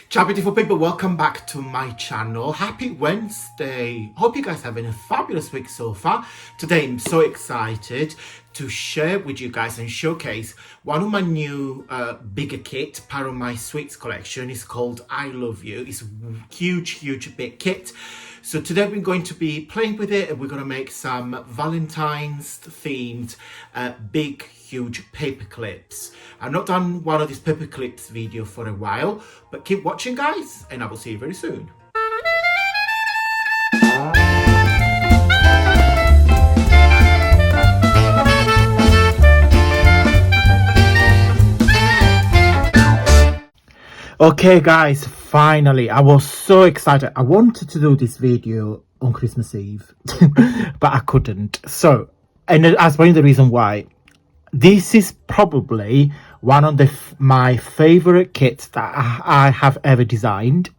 Ciao beautiful people, welcome back to my channel. Happy Wednesday. Hope you guys are having a fabulous week so far. Today I'm so excited to share with you guys and showcase one of my new bigger kit, part of my sweets collection. Is called I Love You. It's a huge big kit. So today we're going to be playing with it and we're going to make some Valentine's themed big huge paper clips. I've not done one of these paper clips video for a while, but keep watching guys and I will see you very soon. Okay guys, finally, I was so excited. I wanted to do this video on Christmas Eve, but I couldn't. So, and I'll explain the reason why. This is probably one of my favorite kits that I have ever designed,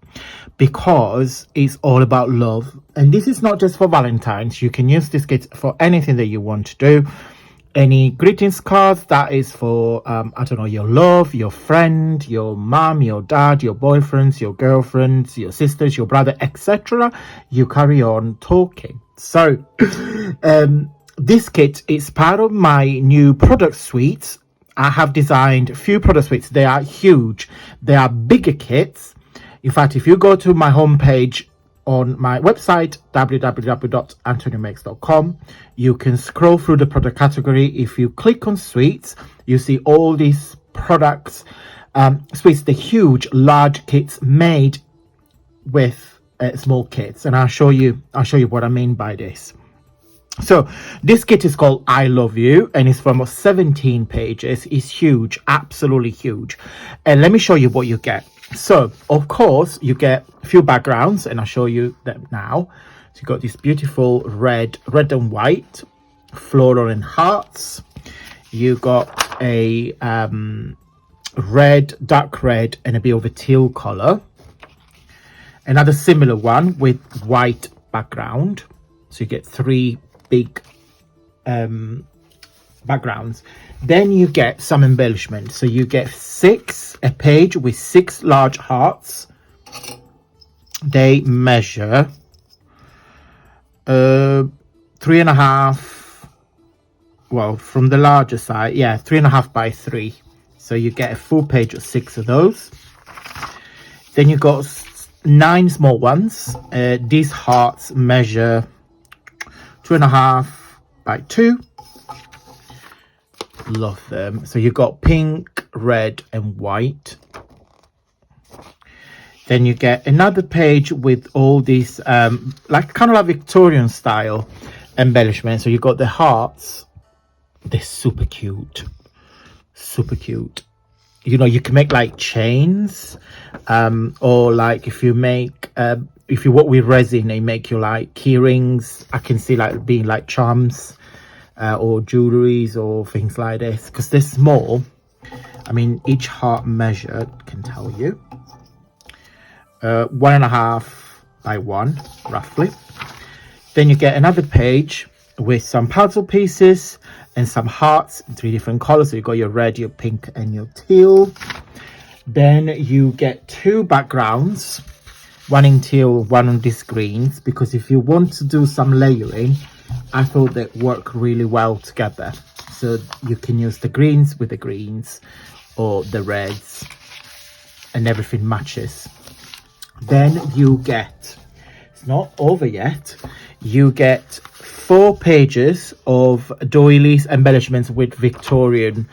because it's all about love. And this is not just for Valentine's. You can use this kit for anything that you want to do. Any greetings cards, that is for I don't know, your love, your friend, your mom, your dad, your boyfriends, your girlfriends, your sisters, your brother, etc. You carry on talking. So this kit is part of my new product suite. I have designed a few product suites. They are huge. They are bigger kits. In fact, if you go to my homepage on my website www.antoniomakes.com, you can scroll through the product category. If you click on suites, you see all these products, suites, the huge large kits made with small kits, and I'll show you what I mean by this. So this kit is called I Love You and it's from 17 pages. It's huge, absolutely huge. And let me show you what you get. So of course you get a few backgrounds and I'll show you them now. So you got this beautiful red and white floral and hearts. You got a red, dark red and a bit of a teal color. Another similar one with white background. So you get three big backgrounds. Then you get some embellishments. So you get a page with 6 large hearts. They measure 3.5, well, from the larger side, 3.5 by 3. So you get a full page of 6 of those. Then you got 9 small ones. These hearts measure 2.5 by 2. Love them. So you got pink, red and white. Then you get another page with all these like kind of like Victorian style embellishments. So you got the hearts. They're super cute, you know. You can make like chains, or like if you make if you work with resin, they make you like key rings. I can see like being like charms or jewelries or things like this, because they're small. I mean, each heart measured can tell you 1.5 by 1 roughly. Then you get another page with some puzzle pieces and some hearts in 3 different colors. So you got your red, your pink and your teal. Then you get 2 backgrounds, one in teal, one on these greens, because if you want to do some layering, I thought they work really well together. So you can use the greens with the greens or the reds and everything matches. Then you get, it's not over yet, you get 4 pages of doilies, embellishments with Victorian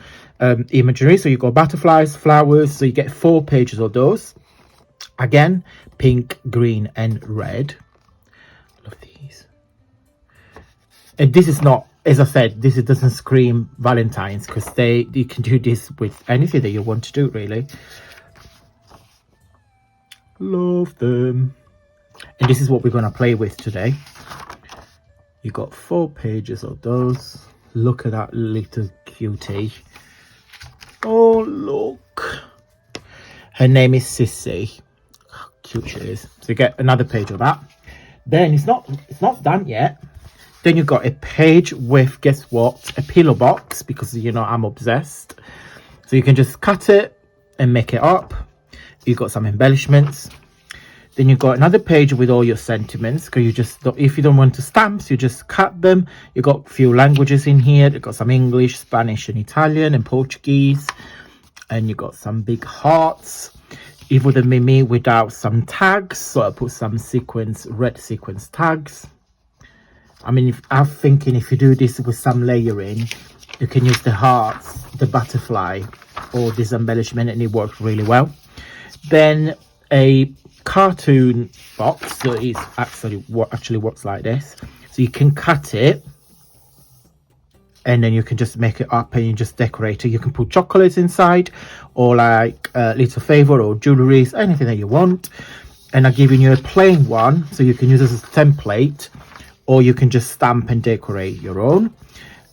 imagery. So you got butterflies, flowers, so you get 4 pages of those. Again, pink, green and red. Love these. And this is not, as I said, this doesn't scream Valentine's, because you can do this with anything that you want to do, really. Love them. And this is what we're going to play with today. You got 4 pages of those. Look at that little cutie. Oh, look. Her name is Sissy. How cute she is. So you get another page of that. Then it's not done yet. Then you've got a page with, guess what, a pillow box, because you know I'm obsessed. So you can just cut it and make it up. You got some embellishments. Then you got another page with all your sentiments, because you just, if you don't want to stamps, you just cut them. You got a few languages in here. You got some English, Spanish and Italian and Portuguese. And you got some big hearts. It would have been me without some tags, so I put some red sequence tags. I mean, I'm thinking if you do this with some layering, you can use the hearts, the butterfly, or this embellishment, and it works really well. Then a cartoon box, so it's actually works like this. So you can cut it, and then you can just make it up and you just decorate it. You can put chocolates inside, or like little favor or jewelries, anything that you want. And I'm giving you a plain one, so you can use this as a template, or you can just stamp and decorate your own.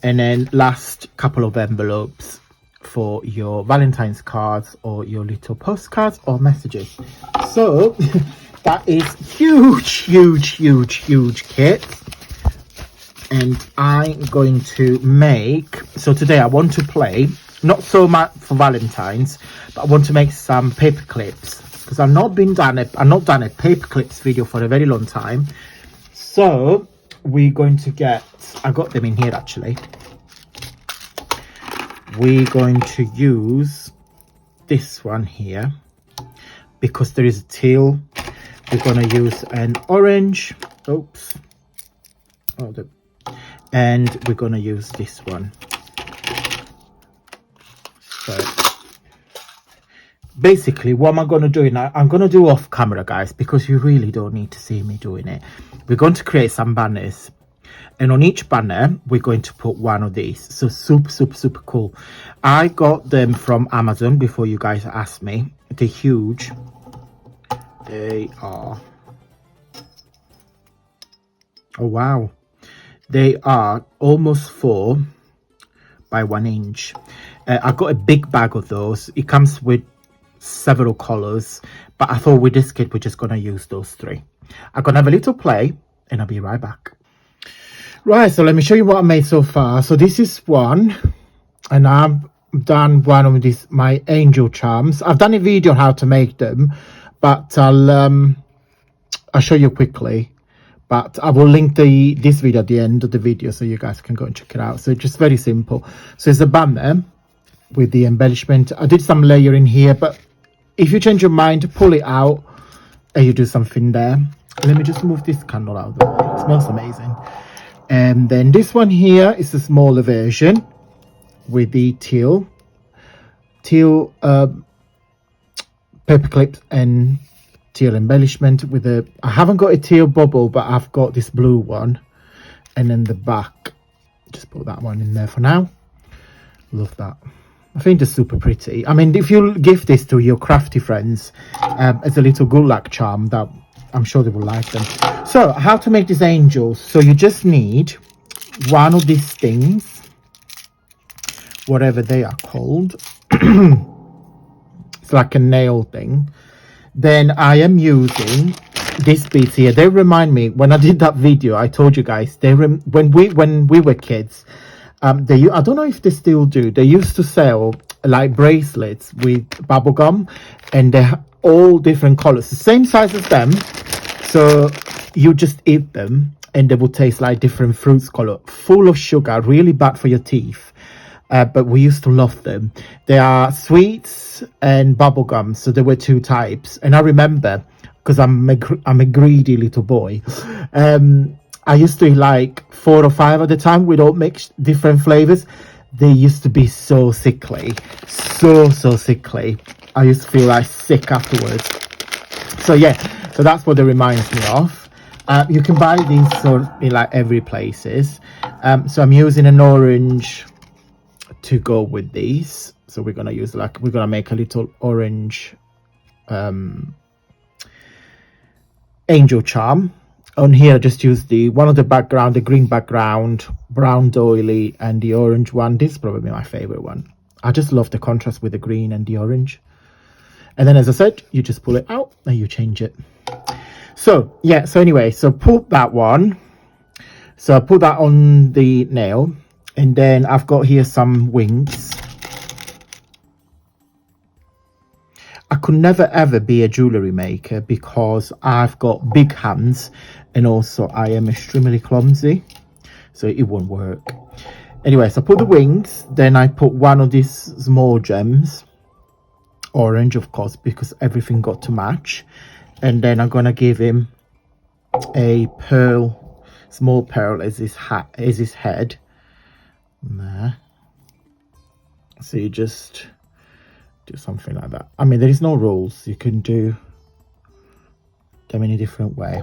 And then last couple of envelopes for your Valentine's cards or your little postcards or messages. So that is huge kit. And I'm going to make, so today I want to play, not so much for Valentine's, but I want to make some paper clips, because I've not done a paper clips video for a very long time. So we're going to get, I got them in here actually. We're going to use this one here because there is a teal. We're going to use an orange, and we're going to use this one. So basically what am I going to do now? I'm going to do off camera, guys, because you really don't need to see me doing it. We're going to create some banners, and on each banner we're going to put one of these. So super cool. I got them from Amazon before you guys asked me. They're huge. They are, oh wow, they are almost 4 by 1 inch. I got a big bag of those. It comes with several colors, but I thought with this kit we're just gonna use those 3. I'm gonna have a little play and I'll be right back. Right, so let me show you what I made so far. So this is one, and I've done one of these, my angel charms. I've done a video on how to make them, but I'll show you quickly. But I will link this video at the end of the video so you guys can go and check it out. So it's just very simple. So it's a banner with the embellishment. I did some layering here, but if you change your mind, pull it out and you do something there. Let me just move this candle out of the way. It smells amazing. And then this one here is a smaller version with the teal paper clips and teal embellishment with a, I haven't got a teal bubble, but I've got this blue one. And then the back, just put that one in there for now. Love that. I think it's super pretty. I mean, if you give this to your crafty friends as a little good luck charm, that I'm sure they will like them. So how to make these angels? So you just need one of these things, whatever they are called. It's like a nail thing. Then I am using these beads here. They remind me, when I did that video, I told you guys, when we were kids, I don't know if they still do, they used to sell like bracelets with bubble gum, and they're all different colors, the same size as them. So you just eat them and they will taste like different fruits color, full of sugar, really bad for your teeth. But we used to love them. They are sweets and bubblegum, so there were 2 types. And I remember, because I'm a greedy little boy, I used to eat like 4 or 5 at the time. We don't mix different flavors. They used to be so sickly, so sickly. I used to feel like sick afterwards. So yeah, so that's what it reminds me of. You can buy these sort of in like every places. So I'm using an orange to go with these. So we're gonna use we're gonna make a little orange angel charm. On here I just use the one of the background, the green background, brown doily, and the orange one. This is probably my favorite one. I just love the contrast with the green and the orange. And then, as I said, you just pull it out and you change it. So yeah, so anyway, so put that one, so I put that on the nail, and then I've got here some wings. I could never ever be a jewellery maker because I've got big hands and also I am extremely clumsy, so it won't work. Anyway, so I put the wings, then I put one of these small gems, orange of course, because everything got to match. And then I'm gonna give him a pearl, small pearl as his hat, as his head. There. So you just do something like that. I mean, there is no rules. You can do them in a different way.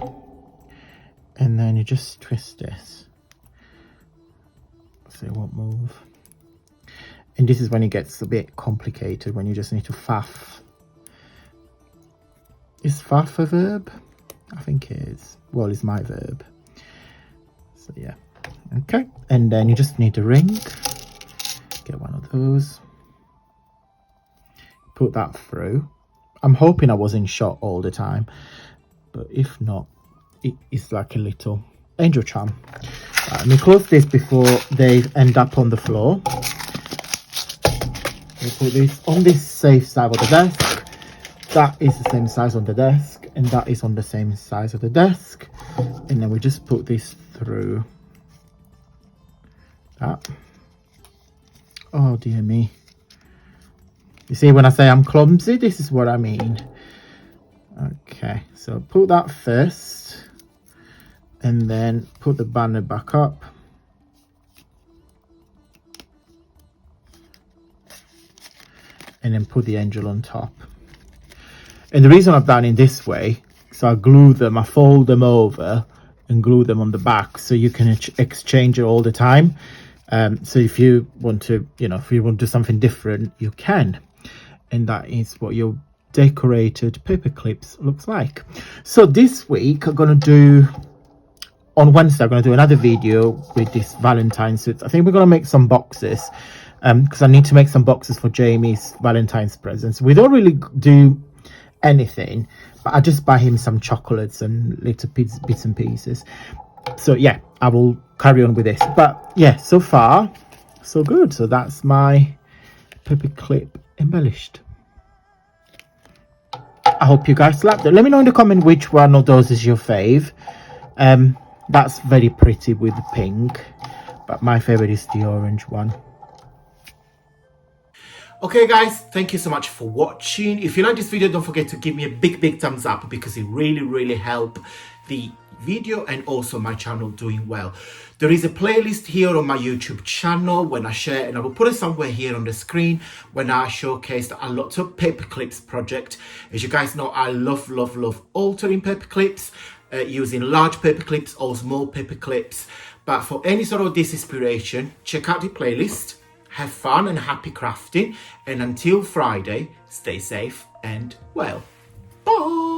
And then you just twist this so it won't move. And this is when it gets a bit complicated, when you just need to faff. Is faff a verb? I think it is. Well, it's my verb. So yeah. Okay. And then you just need a ring. Get one of those. Put that through. I'm hoping I wasn't shot all the time, but if not, it is like a little angel charm. Let me close this before they end up on the floor. We put this on this safe side of the desk. That is the same size on the desk, and that is on the same size of the desk. And then we just put this through that. Oh dear me. You see, when I say I'm clumsy, this is what I mean. Okay, so put that first, and then put the banner back up. And then put the angel on top. And the reason I've done it this way, so I glue them, I fold them over and glue them on the back so you can exchange it all the time. So if you want to, you know, if you want to do something different, you can. And that is what your decorated paper clips looks like. So this week I'm going to do, on Wednesday I'm going to do another video with this Valentine's suit. I think we're going to make some boxes because I need to make some boxes for Jamie's Valentine's presents. We don't really do anything, but I just buy him some chocolates and little bits and pieces. So yeah, I will carry on with this. But yeah, so far so good. So that's my paper clip embellished. I hope you guys liked it. Let me know in the comment which one of those is your fave. That's very pretty with the pink, but my favorite is the orange one. Okay guys, thank you so much for watching. If you like this video, don't forget to give me a big thumbs up because it really helps the video and also my channel doing well. There is a playlist here on my YouTube channel when I share, and I will put it somewhere here on the screen, when I showcased a lot of paper clips project. As you guys know, I love altering paper clips, using large paper clips or small paper clips. But for any sort of this inspiration, check out the playlist. Have fun and happy crafting, and until Friday, stay safe and well. Bye!